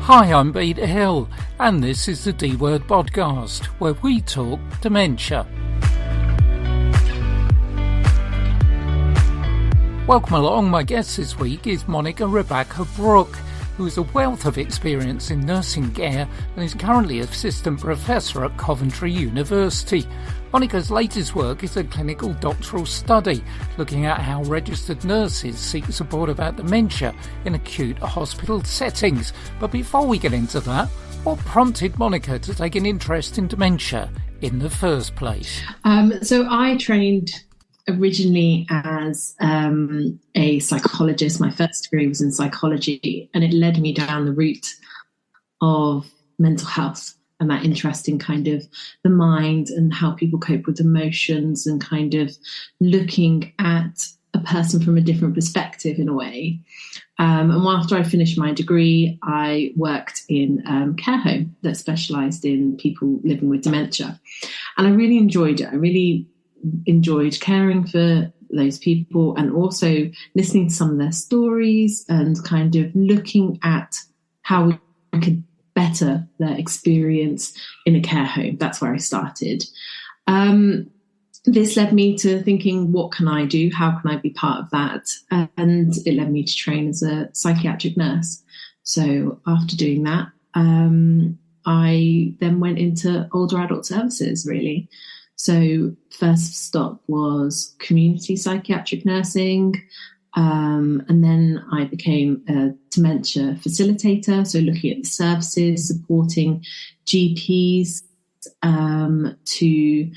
Hi, I'm Peter Hill, and this is the D-Word podcast, where we talk dementia. Welcome along. My guest this week is Monica Rebecca Brooke, who has a wealth of experience in nursing care and is currently assistant professor at Coventry University. Monica's latest work is a clinical doctoral study looking at how registered nurses seek support about dementia in acute hospital settings. But before we get into that, what prompted Monica to take an interest in dementia in the first place? So I trained originally as a psychologist. My first degree was in psychology, and it led me down the route of mental health and that interest in kind of the mind and how people cope with emotions and kind of looking at a person from a different perspective in a way. And after I finished my degree, I worked in care home that specialised in people living with dementia. And I really enjoyed it. I really enjoyed caring for those people and also listening to some of their stories and kind of looking at how we could better their experience in a care home. That's where I started. This led me to thinking, what can I do? How can I be part of that? And it led me to train as a psychiatric nurse. So after doing that, I then went into older adult services, really. So first stop was community psychiatric nursing. And then I became a dementia facilitator, so looking at the services, supporting GPs to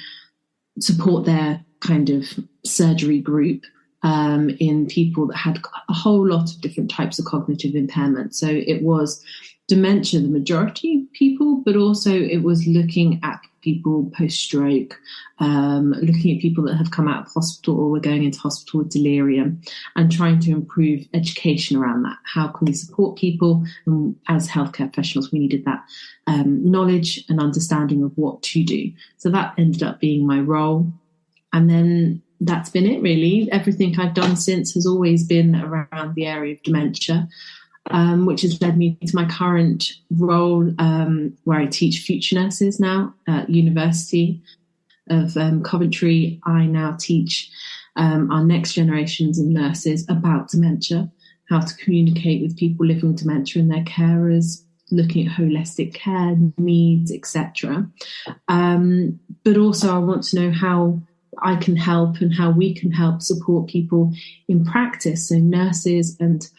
support their kind of surgery group in people that had a whole lot of different types of cognitive impairment. So it was dementia, the majority of people, but also it was looking at people post-stroke, looking at people that have come out of hospital or were going into hospital with delirium and trying to improve education around that. How can we support people? And as healthcare professionals, we needed that knowledge and understanding of what to do. So that ended up being my role. And then that's been it, really. Everything I've done since has always been around the area of dementia. Which has led me to my current role where I teach future nurses now at University of Coventry. I now teach our next generations of nurses about dementia, how to communicate with people living with dementia and their carers, looking at holistic care needs, etc. But also I want to know how I can help and how we can help support people in practice, so nurses and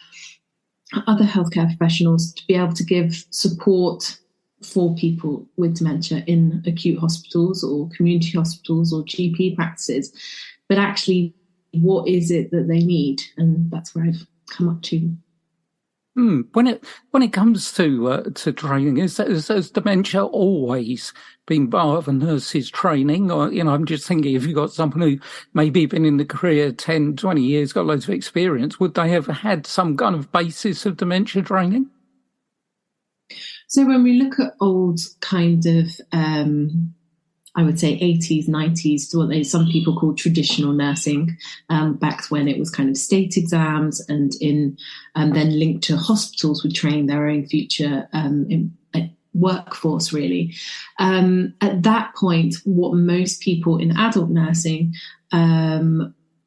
other healthcare professionals, to be able to give support for people with dementia in acute hospitals or community hospitals or GP practices. But actually, what is it that they need? And that's where I've come up to. When it comes to training, has dementia always been part of a nurse's training? Or, I'm just thinking, if you've got someone who maybe been in the career 10, 20 years, got loads of experience, would they have had some kind of basis of dementia training? So when we look at old kind of, I would say 80s, 90s, to what some people call traditional nursing, back when it was kind of state exams and then linked to hospitals would train their own future workforce, really. At that point, what most people in adult nursing,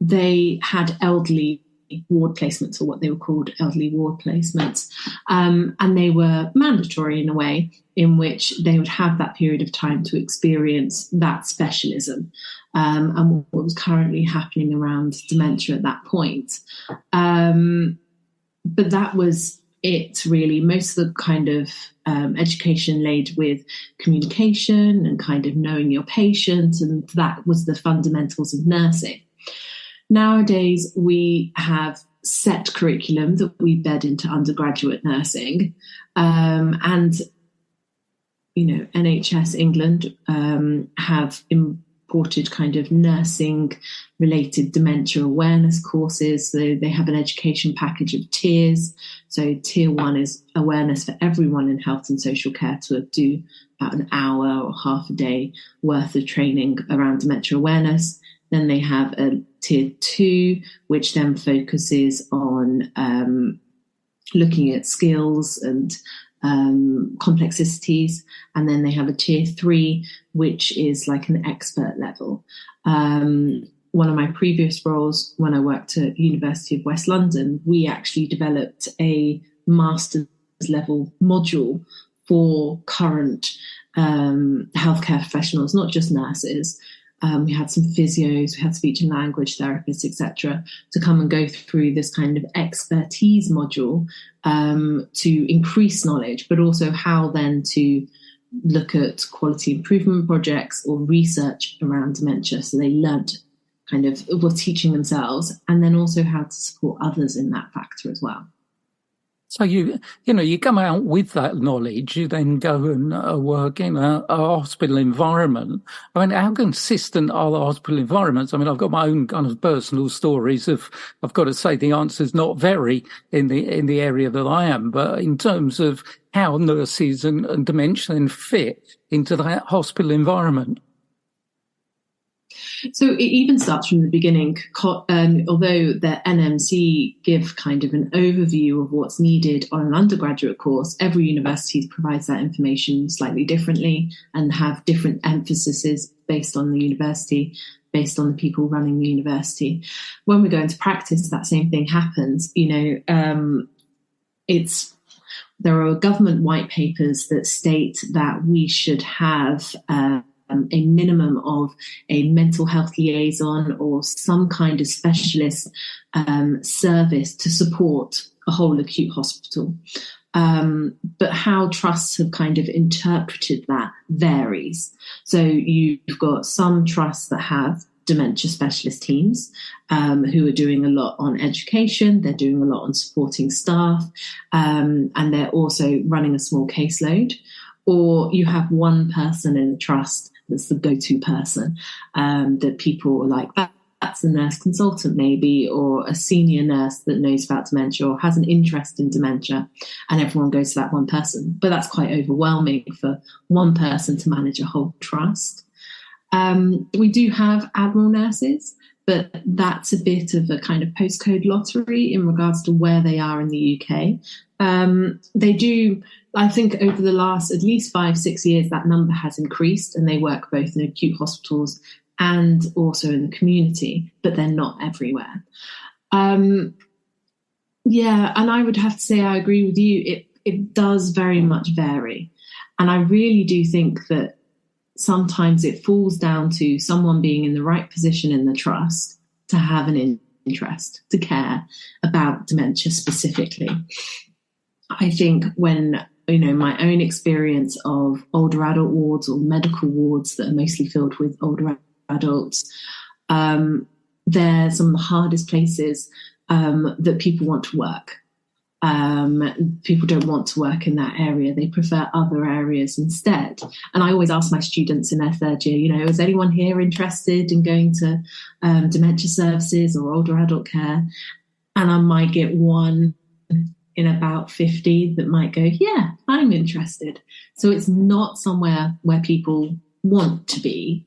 they had elderly ward placements, or what they were called elderly ward placements, and they were mandatory in a way in which they would have that period of time to experience that specialism and what was currently happening around dementia at that point. But that was it, really. Most of the kind of education laid with communication and kind of knowing your patient, and that was the fundamentals of nursing. Nowadays, we have set curriculum that we bed into undergraduate nursing, and NHS England have imported kind of nursing-related dementia awareness courses. So they have an education package of tiers. So tier 1 is awareness for everyone in health and social care to do about an hour or half a day worth of training around dementia awareness. Then they have a tier 2, which then focuses on looking at skills and complexities, and then they have a tier 3, which is like an expert level. One of my previous roles, when I worked at University of West London, we actually developed a master's level module for current healthcare professionals, not just nurses. We had some physios, we had speech and language therapists, etc., to come and go through this kind of expertise module to increase knowledge, but also how then to look at quality improvement projects or research around dementia. So they learned kind of, were teaching themselves, and then also how to support others in that factor as well. So you come out with that knowledge, you then go and work in a hospital environment. I mean, how consistent are the hospital environments? I mean, I've got my own kind of personal stories of, I've got to say the answer's not very in the area that I am, but in terms of how nurses and dementia then fit into that hospital environment. So it even starts from the beginning. Although the NMC give kind of an overview of what's needed on an undergraduate course, every university provides that information slightly differently and have different emphases based on the university, based on the people running the university. When we go into practice, that same thing happens. There are government white papers that state that we should have a minimum of a mental health liaison or some kind of specialist service to support a whole acute hospital. But how trusts have kind of interpreted that varies. So you've got some trusts that have dementia specialist teams who are doing a lot on education, they're doing a lot on supporting staff, and they're also running a small caseload. Or you have one person in the trust that's the go-to person, that people are like, that's a nurse consultant maybe, or a senior nurse that knows about dementia or has an interest in dementia, and everyone goes to that one person. But that's quite overwhelming for one person to manage a whole trust. We do have admiral nurses, but that's a bit of a kind of postcode lottery in regards to where they are in the UK. They do, I think over the last at least 5-6 years, that number has increased, and they work both in acute hospitals and also in the community, but they're not everywhere. And I would have to say I agree with you. It does very much vary. And I really do think that sometimes it falls down to someone being in the right position in the trust to have an interest, to care about dementia specifically. I think when, my own experience of older adult wards or medical wards that are mostly filled with older adults, they're some of the hardest places that people want to work. People don't want to work in that area. They prefer other areas instead. And I always ask my students in their third year, is anyone here interested in going to dementia services or older adult care? And I might get one in about 50 that might go, yeah, I'm interested. So it's not somewhere where people want to be.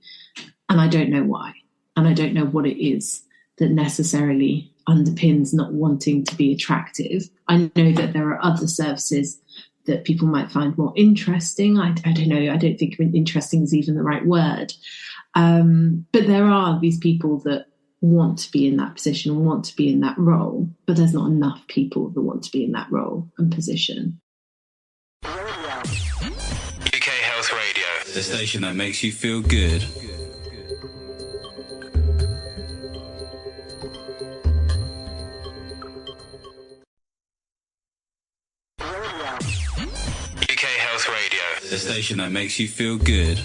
And I don't know why. And I don't know what it is that necessarily underpins not wanting to be attractive. I know that there are other services that people might find more interesting. I don't know. I don't think interesting is even the right word. But there are these people that want to be in that position and want to be in that role, but there's not enough people that want to be in that role and position. UK Health Radio, the station that makes you feel good. UK Health Radio, the station that makes you feel good.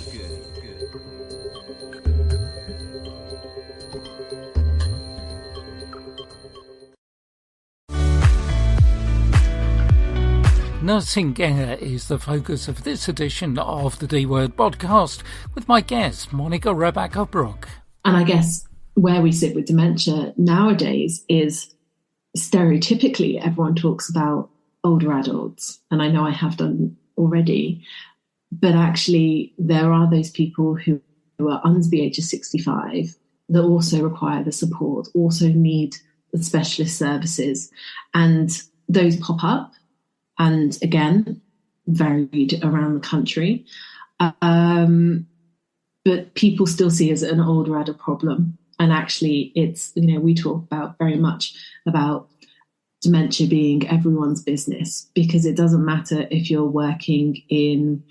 Nursing care is the focus of this edition of the D-Word podcast with my guest, Monica Rebecca Brooke. And I guess where we sit with dementia nowadays is stereotypically everyone talks about older adults. And I know I have done already, but actually there are those people who are under the age of 65 that also require the support, also need the specialist services. And those pop up. And again, varied around the country. But people still see it as an older adult problem. And actually, it's, we talk about very much about dementia being everyone's business, because it doesn't matter if you're working in,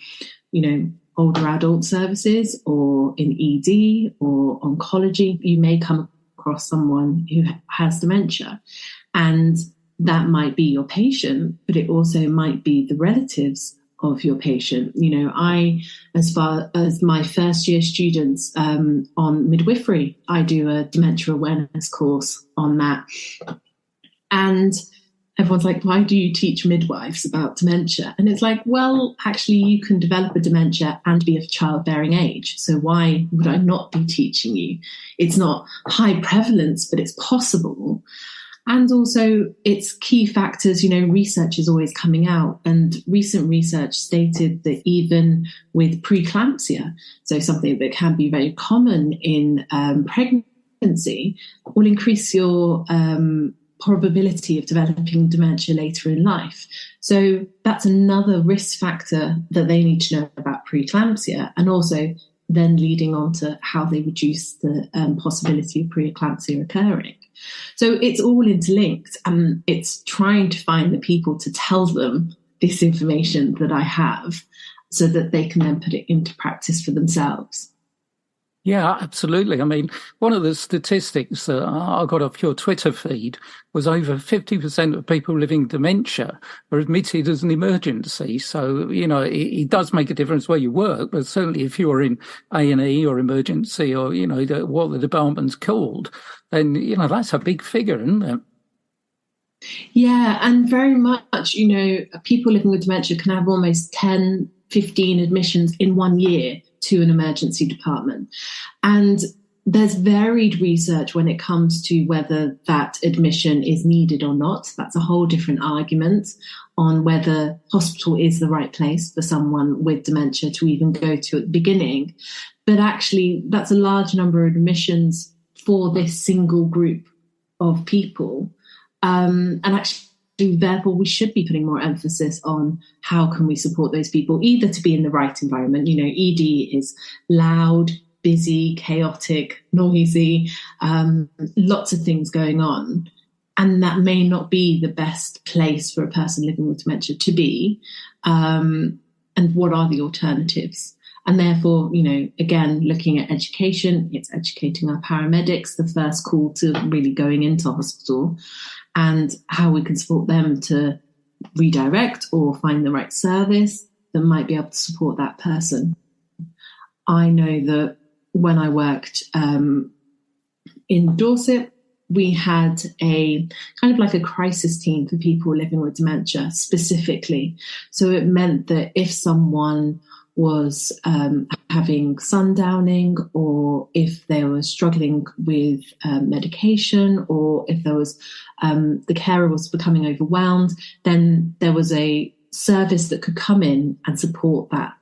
older adult services or in ED or oncology. You may come across someone who has dementia, and that might be your patient, but it also might be the relatives of your patient. As far as my first year students on midwifery, I do a dementia awareness course on that. And everyone's like, why do you teach midwives about dementia? And it's like, well, actually, you can develop a dementia and be of childbearing age. So why would I not be teaching you? It's not high prevalence, but it's possible. And also its key factors, research is always coming out, and recent research stated that even with preeclampsia, so something that can be very common in pregnancy, will increase your probability of developing dementia later in life. So that's another risk factor that they need to know about preeclampsia, and also then leading on to how they reduce the possibility of preeclampsia occurring. So it's all interlinked, and it's trying to find the people to tell them this information that I have so that they can then put it into practice for themselves. Yeah, absolutely. I mean, one of the statistics that I got off your Twitter feed was over 50% of people living with dementia are admitted as an emergency. So, it does make a difference where you work, but certainly if you're in A&E or emergency or, what the department's called, then, that's a big figure, isn't it? Yeah, and very much, people living with dementia can have almost 10, 15 admissions in 1 year to an emergency department. And there's varied research when it comes to whether that admission is needed or not. That's a whole different argument on whether hospital is the right place for someone with dementia to even go to at the beginning. But actually, that's a large number of admissions for this single group of people. And actually, therefore, we should be putting more emphasis on how can we support those people, either to be in the right environment. ED is loud, busy, chaotic, noisy, lots of things going on. And that may not be the best place for a person living with dementia to be. And what are the alternatives? And therefore, again, looking at education, it's educating our paramedics, the first call to really going into hospital, and how we can support them to redirect or find the right service that might be able to support that person. I know that when I worked in Dorset, we had a kind of like a crisis team for people living with dementia specifically. So it meant that if someone was having sundowning, or if they were struggling with medication, or if there was the carer was becoming overwhelmed, then there was a service that could come in and support that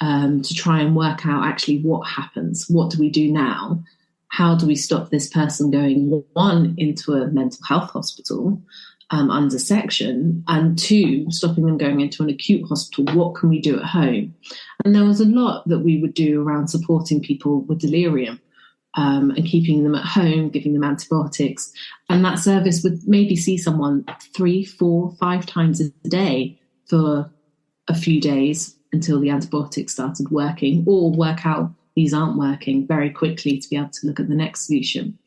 to try and work out actually what happens. What do we do now? How do we stop this person going, one, into a mental health hospital under section, and two, stopping them going into an acute hospital? What can we do at home? And there was a lot that we would do around supporting people with delirium and keeping them at home, giving them antibiotics. And that service would maybe see someone 3, 4, 5 times a day for a few days until the antibiotics started working, or work out these aren't working very quickly to be able to look at the next solution.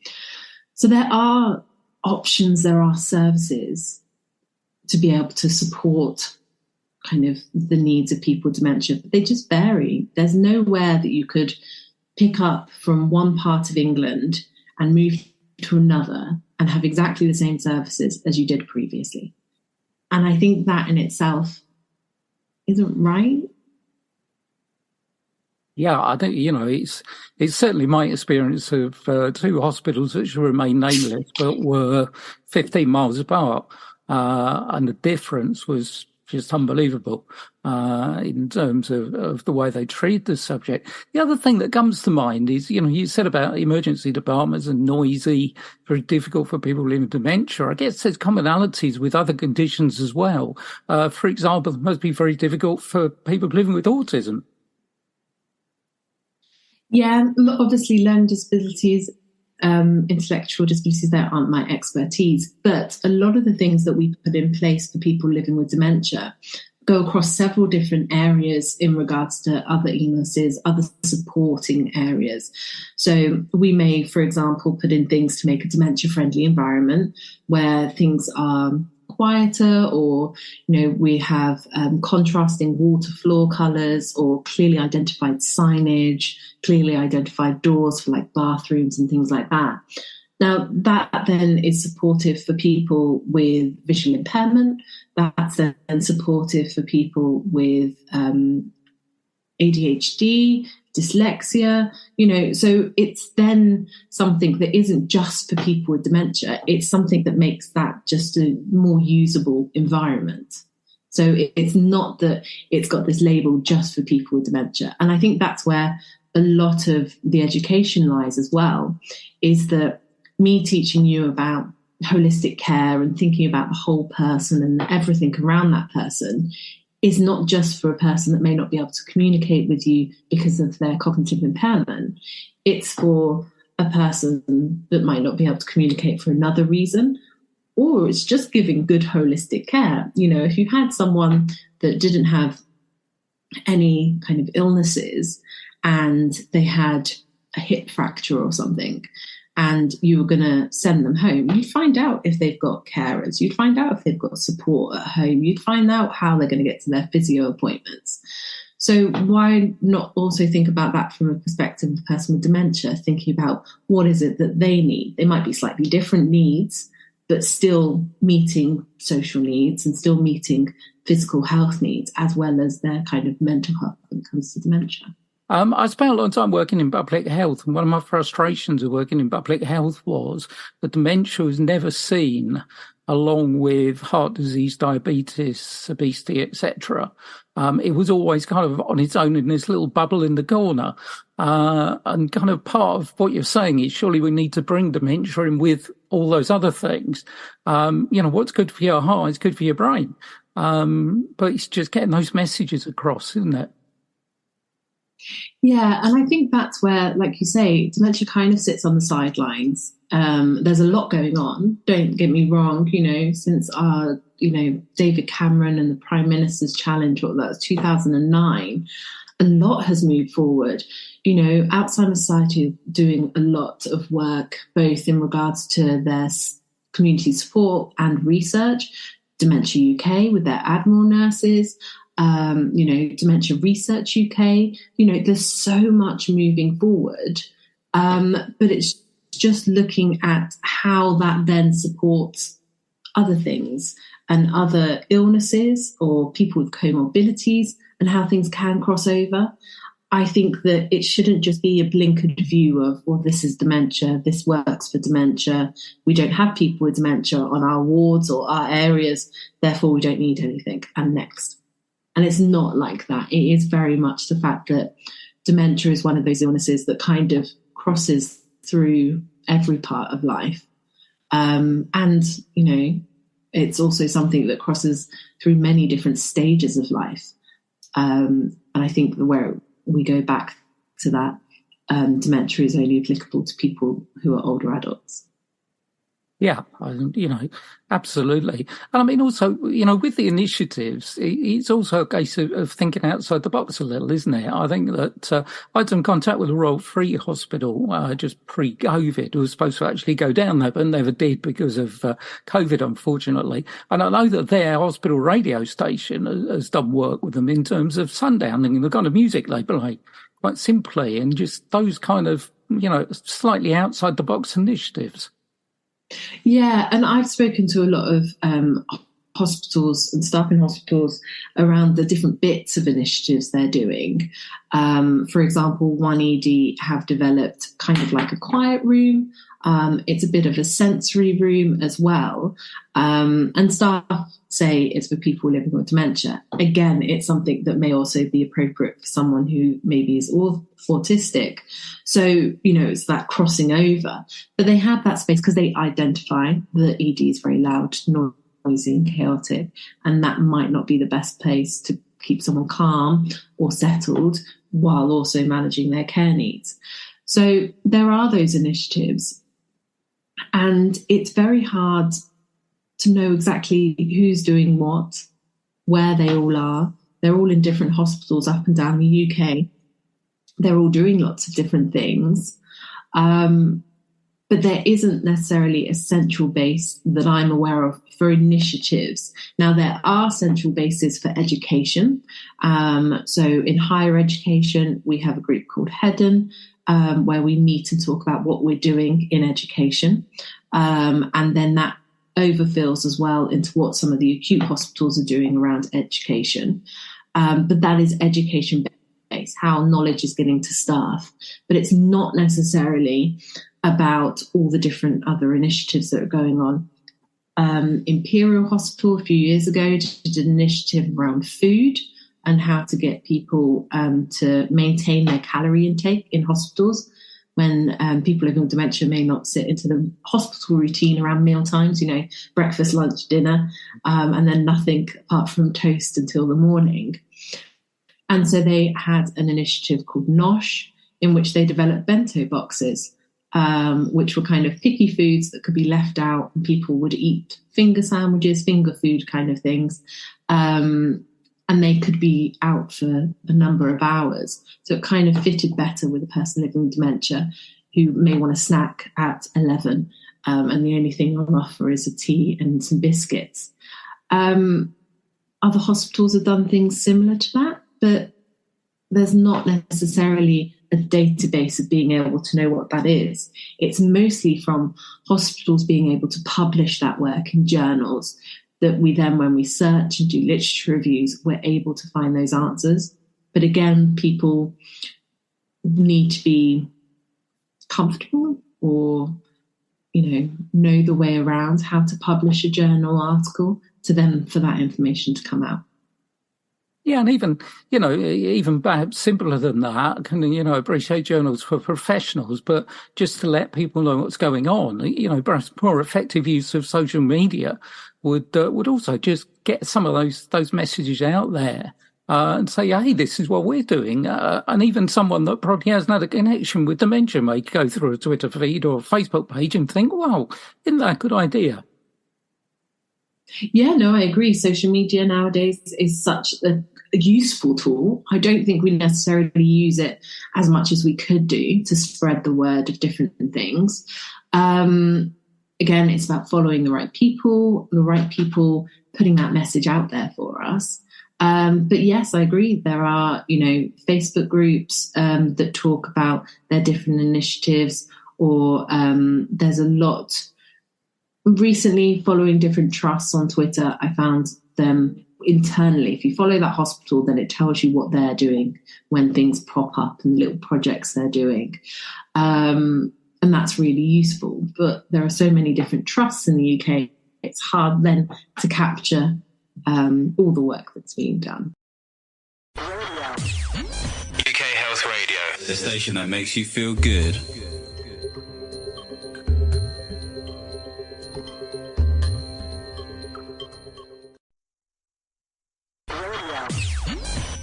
So there are options, there are services to be able to support kind of the needs of people with dementia, but they just vary. There's nowhere that you could pick up from one part of England and move to another and have exactly the same services as you did previously. And I think that in itself isn't right. Yeah, I think, it's certainly my experience of 2 hospitals which remain nameless but were 15 miles apart. And the difference was just unbelievable in terms of the way they treat the subject. The other thing that comes to mind is, you said about emergency departments and noisy, very difficult for people living with dementia. I guess there's commonalities with other conditions as well. For example, it must be very difficult for people living with autism. Yeah, obviously learning disabilities, intellectual disabilities, that aren't my expertise, but a lot of the things that we put in place for people living with dementia go across several different areas in regards to other illnesses, other supporting areas. So we may, for example, put in things to make a dementia-friendly environment where things are quieter, or we have contrasting wall to floor colours, or clearly identified signage, clearly identified doors for like bathrooms and things like that. Now that then is supportive for people with visual impairment. That's then supportive for people with ADHD, dyslexia, so it's then something that isn't just for people with dementia. It's something that makes that just a more usable environment. So it's not that it's got this label just for people with dementia. And I think that's where a lot of the education lies as well, is that me teaching you about holistic care and thinking about the whole person and everything around that person is not just for a person that may not be able to communicate with you because of their cognitive impairment. It's for a person that might not be able to communicate for another reason, or it's just giving good holistic care. If you had someone that didn't have any kind of illnesses and they had a hip fracture or something, and you were going to send them home, you'd find out if they've got carers, you'd find out if they've got support at home, you'd find out how they're going to get to their physio appointments. So why not also think about that from a perspective of a person with dementia, thinking about what is it that they need? They might be slightly different needs, but still meeting social needs and still meeting physical health needs, as well as their kind of mental health when it comes to dementia. I spent a lot of time working in public health, and one of my frustrations of working in public health was that dementia was never seen along with heart disease, diabetes, obesity, etc. It was always kind of on its own in this little bubble in the corner. And kind of part of what you're saying is surely we need to bring dementia in with all those other things. What's good for your heart is good for your brain. But it's just getting those messages across, isn't it? Yeah, and I think that's where, like you say, dementia kind of sits on the sidelines. There's a lot going on. Don't get me wrong, since our, David Cameron and the Prime Minister's challenge, that was 2009, a lot has moved forward. Alzheimer's Society are doing a lot of work, both in regards to their community support and research. Dementia UK with their Admiral nurses, Dementia Research UK, there's so much moving forward, but it's just looking at how that then supports other things and other illnesses or people with comorbidities and how things can cross over. I think that it shouldn't just be a blinkered view of, well, this is dementia, this works for dementia, we don't have people with dementia on our wards or our areas, therefore we don't need anything, and next. And it's not like that. It is very much the fact that dementia is one of those illnesses that kind of crosses through every part of life. And, it's also something that crosses through many different stages of life. And I think where we go back to that, dementia is only applicable to people who are older adults. Yeah, absolutely. And I mean, also, with the initiatives, it's also a case of thinking outside the box a little, isn't it? I think that I had some contact with the Royal Free Hospital just pre-COVID, who was supposed to actually go down there, but never did because of COVID, unfortunately. And I know that their hospital radio station has done work with them in terms of sundowning and the kind of music they play, quite simply, and just those kind of, slightly outside the box initiatives. Yeah, and I've spoken to a lot of hospitals and staff in hospitals around the different bits of initiatives they're doing. For example, one ED have developed kind of like a quiet room It's a bit of a sensory room as well. And staff say it's for people living with dementia. Again, it's something that may also be appropriate for someone who maybe is autistic. So, it's that crossing over. But they have that space because they identify that ED is very loud, noisy and chaotic, and that might not be the best place to keep someone calm or settled while also managing their care needs. So there are those initiatives, and it's very hard to know exactly who's doing what, where they all are. They're all in different hospitals up and down the UK. They're all doing lots of different things. But there isn't necessarily a central base that I'm aware of for initiatives. Now, there are central bases for education. So in higher education, we have a group called HEDN, where we meet and talk about what we're doing in education. And then that overfills as well into what some of the acute hospitals are doing around education. But that is education based, how knowledge is getting to staff. But it's not necessarily about all the different other initiatives that are going on. Imperial Hospital a few years ago did an initiative around food and how to get people to maintain their calorie intake in hospitals when people living with dementia may not sit into the hospital routine around meal times, breakfast, lunch, dinner, and then nothing apart from toast until the morning. And so they had an initiative called NOSH, in which they developed bento boxes, which were kind of picky foods that could be left out, and people would eat finger sandwiches, finger food kind of things. And they could be out for a number of hours. So it kind of fitted better with a person living with dementia who may want to snack at 11, and the only thing on offer is a tea and some biscuits. Other hospitals have done things similar to that, but there's not necessarily a database of being able to know what that is. It's mostly from hospitals being able to publish that work in journals that we then, when we search and do literature reviews, we're able to find those answers. But again, people need to be comfortable or, know the way around how to publish a journal article to then for that information to come out. Yeah, and even perhaps simpler than that, appreciate journals for professionals, but just to let people know what's going on, perhaps more effective use of social media would also just get some of those messages out there and say, hey, this is what we're doing. And even someone that probably hasn't had a connection with dementia may go through a Twitter feed or a Facebook page and think, wow, isn't that a good idea? Yeah, no, I agree. Social media nowadays is such a useful tool. I don't think we necessarily use it as much as we could do to spread the word of different things. Again, it's about following the right people putting that message out there for us. But yes, I agree. There are, Facebook groups that talk about their different initiatives, or there's a lot. Recently, following different trusts on Twitter, I found them internally. If you follow that hospital, then it tells you what they're doing when things pop up and the little projects they're doing. And that's really useful. But there are so many different trusts in the UK, it's hard then to capture all the work that's being done. UK Health Radio, the station that makes you feel good.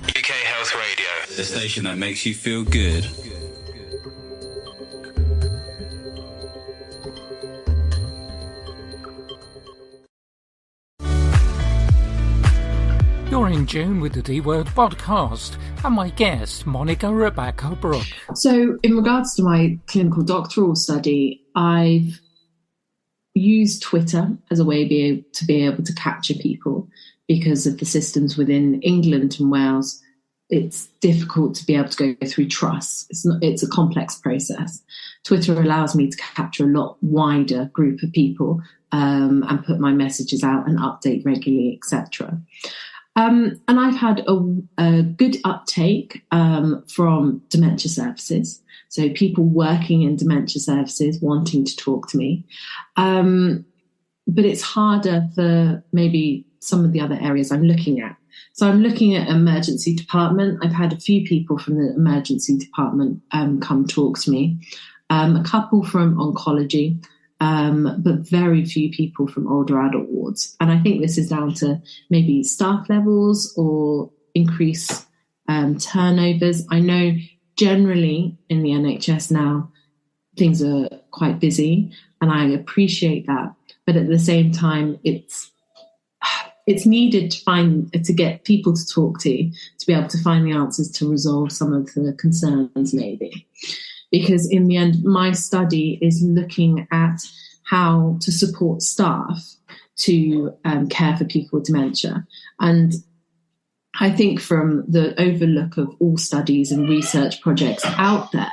UK Health Radio, the station that makes you feel good. You're in June with the D-Word podcast, and my guest, Monica Rebecca Brooke. So in regards to my clinical doctoral study, I've used Twitter as a way to be able to capture people because of the systems within England and Wales. It's difficult to be able to go through trusts. It's a complex process. Twitter allows me to capture a lot wider group of people and put my messages out and update regularly, etc. And I've had a good uptake from dementia services. So people working in dementia services wanting to talk to me. But it's harder for maybe some of the other areas I'm looking at. So I'm looking at emergency department. I've had a few people from the emergency department come talk to me, a couple from oncology, but very few people from older adult wards. And I think this is down to maybe staff levels or increased turnovers. I know generally in the NHS now, things are quite busy, and I appreciate that. But at the same time, it's needed to get people to talk to be able to find the answers to resolve some of the concerns, maybe. Because in the end, my study is looking at how to support staff to care for people with dementia. And I think from the overlook of all studies and research projects out there,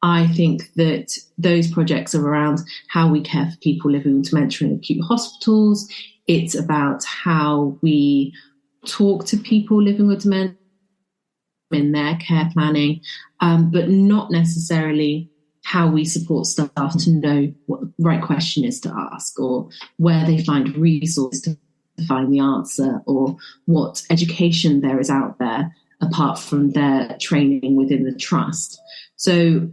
I think that those projects are around how we care for people living with dementia in acute hospitals. It's about how we talk to people living with dementia in their care planning, but not necessarily how we support staff to know what the right question is to ask, or where they find resources to find the answer, or what education there is out there apart from their training within the trust. So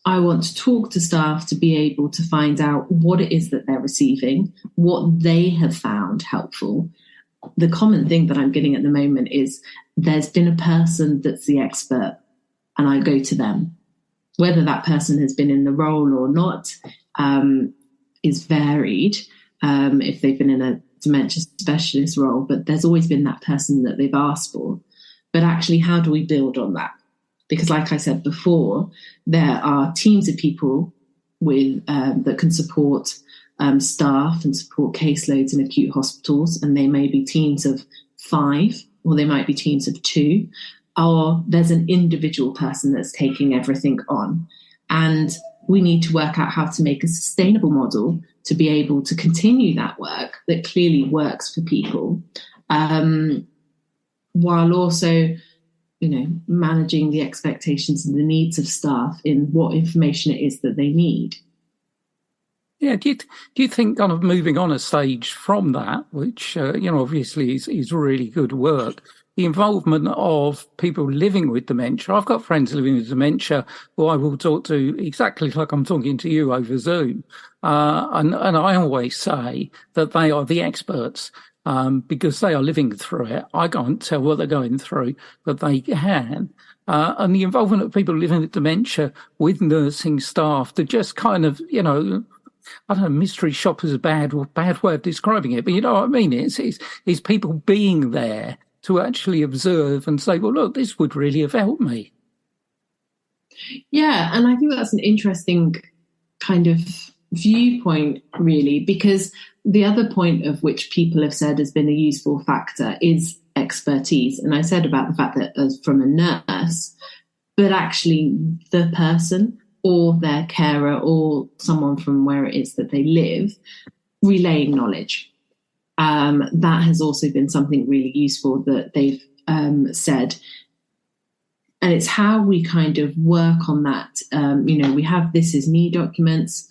I want to talk to staff to be able to find out what it is that they're receiving, what they have found helpful. The common thing that I'm getting at the moment is there's been a person that's the expert and I go to them. Whether that person has been in the role or not is varied if they've been in a dementia specialist role, but there's always been that person that they've asked for. But actually, how do we build on that? Because like I said before, there are teams of people with that can support staff and support caseloads in acute hospitals, and they may be teams of 5 or they might be teams of 2, or there's an individual person that's taking everything on. And we need to work out how to make a sustainable model to be able to continue that work that clearly works for people, while also managing the expectations and the needs of staff in what information it is that they need. Yeah, do you think, kind of moving on a stage from that, which obviously is really good work, the involvement of people living with dementia? I've got friends living with dementia who I will talk to exactly like I'm talking to you over Zoom, and I always say that they are the experts. Because they are living through it. I can't tell what they're going through, but they can. And the involvement of people living with dementia with nursing staff to just kind of, I don't know, mystery shop is a bad way of describing it, but you know what I mean? It's people being there to actually observe and say, well, look, this would really have helped me. Yeah, and I think that's an interesting kind of viewpoint, really, because the other point of which people have said has been a useful factor is expertise. And I said about the fact that as from a nurse, but actually the person or their carer or someone from where it is that they live, relaying knowledge. That has also been something really useful that they've said. And it's how we kind of work on that. We have This Is Me documents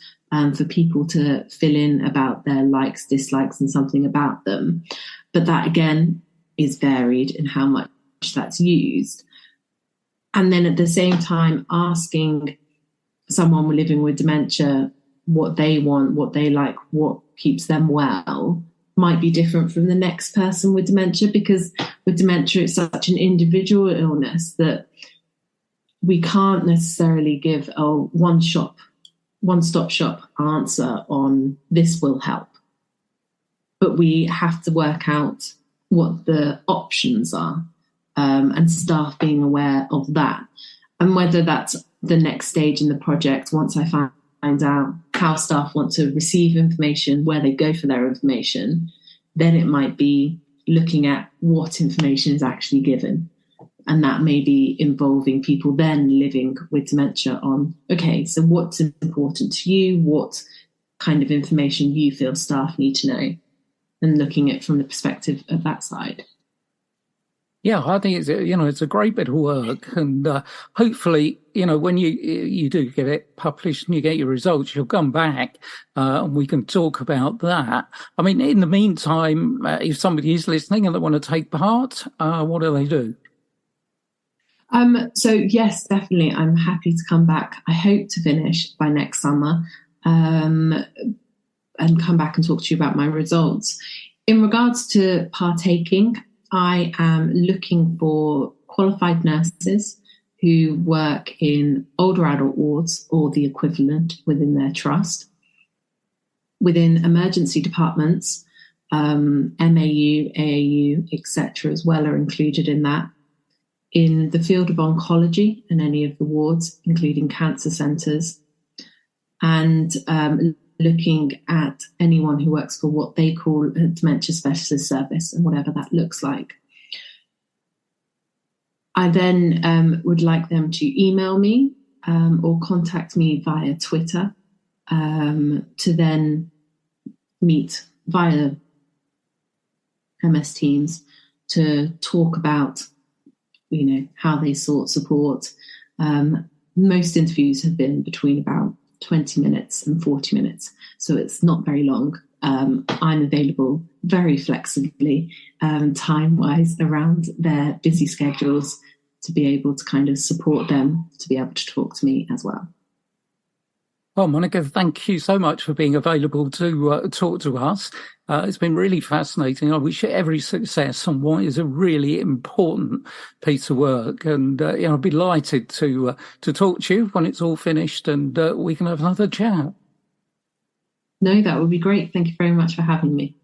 for people to fill in about their likes, dislikes, and something about them. But that, again, is varied in how much that's used. And then at the same time, asking someone living with dementia what they want, what they like, what keeps them well, might be different from the next person with dementia, because with dementia, it's such an individual illness that we can't necessarily give a one-stop shop answer on this will help. But we have to work out what the options are, and staff being aware of that. And whether that's the next stage in the project, once I find out how staff want to receive information, where they go for their information, then it might be looking at what information is actually given. And that may be involving people then living with dementia on, okay, so what's important to you? What kind of information you feel staff need to know? And looking at it from the perspective of that side. Yeah, I think it's a great bit of work, and hopefully, when you do get it published and you get your results, you'll come back and we can talk about that. I mean, in the meantime, if somebody is listening and they want to take part, what do they do? So yes, definitely, I'm happy to come back. I hope to finish by next summer, and come back and talk to you about my results. In regards to partaking, I am looking for qualified nurses who work in older adult wards or the equivalent within their trust, within emergency departments, MAU, AAU, etc. as well are included in that. In the field of oncology and any of the wards, including cancer centres, and looking at anyone who works for what they call a dementia specialist service and whatever that looks like. I then would like them to email me or contact me via Twitter to then meet via MS Teams to talk about, how they sought support. Most interviews have been between about 20 minutes and 40 minutes, so it's not very long. I'm available very flexibly, time-wise, around their busy schedules to be able to kind of support them to be able to talk to me as well. Well, Monica, thank you so much for being available to talk to us. It's been really fascinating. I wish you every success on what is a really important piece of work. And, I'll be delighted to talk to you when it's all finished and we can have another chat. No, that would be great. Thank you very much for having me.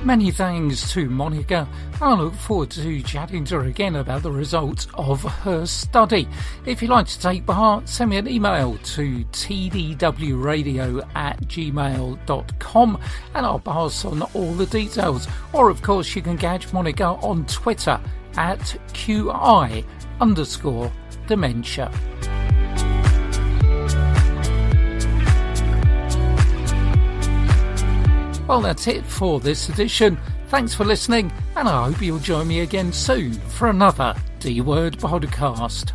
Many thanks to Monica. I look forward to chatting to her again about the results of her study. If you'd like to take part, send me an email to tdwradio@gmail.com and I'll pass on all the details. Or, of course, you can catch Monica on Twitter at QI_dementia. Well, that's it for this edition. Thanks for listening, and I hope you'll join me again soon for another D-Word podcast.